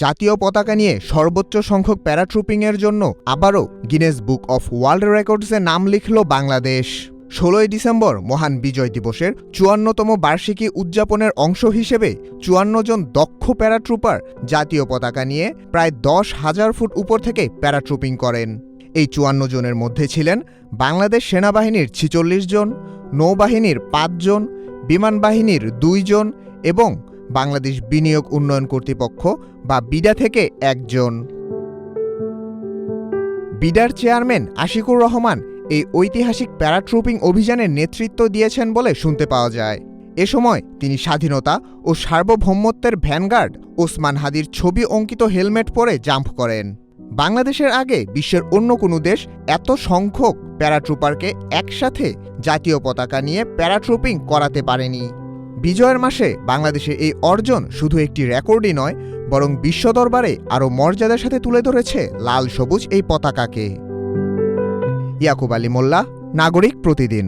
জাতীয় পতাকা নিয়ে সর্বোচ্চ সংখ্যক প্যারাট্রুপিংয়ের জন্য আবারও গিনেস বুক অফ ওয়ার্ল্ড রেকর্ডসে নাম লিখল বাংলাদেশ। 16ই ডিসেম্বর মহান বিজয় দিবসের 54তম বার্ষিকী উদযাপনের অংশ হিসেবে 54 জন দক্ষ প্যারাট্রুপার জাতীয় পতাকা নিয়ে প্রায় 10,000 ফুট উপর থেকে প্যারাট্রুপিং করেন। এই 54 জনের মধ্যে ছিলেন বাংলাদেশ সেনাবাহিনীর 46 জন, নৌবাহিনীর 5 জন, বিমান বাহিনীর 2 জন এবং বাংলাদেশ বিনিয়োগ উন্নয়ন কর্তৃপক্ষ বা বিডা থেকে 1 জন। বিডার চেয়ারম্যান আশিকুর রহমান এই ঐতিহাসিক প্যারাট্রুপিং অভিযানের নেতৃত্ব দিয়েছেন বলে শুনতে পাওয়া যায়। এ সময় তিনি স্বাধীনতা ও সার্বভৌমত্বের ভ্যানগার্ড ওসমান হাদির ছবি অঙ্কিত হেলমেট পরে জাম্প করেন। বাংলাদেশের আগে বিশ্বের অন্য কোনো দেশ এত সংখ্যক প্যারাট্রুপারকে একসাথে জাতীয় পতাকা নিয়ে প্যারাট্রুপিং করাতে পারেনি। বিজয়ের মাসে বাংলাদেশের এই অর্জন শুধু একটি রেকর্ডই নয়, বরং বিশ্ব দরবারে আরও মর্যাদার সাথে তুলে ধরেছে লাল সবুজ এই পতাকাকে। ইয়াকুব আলী মোল্লা, নাগরিক প্রতিদিন।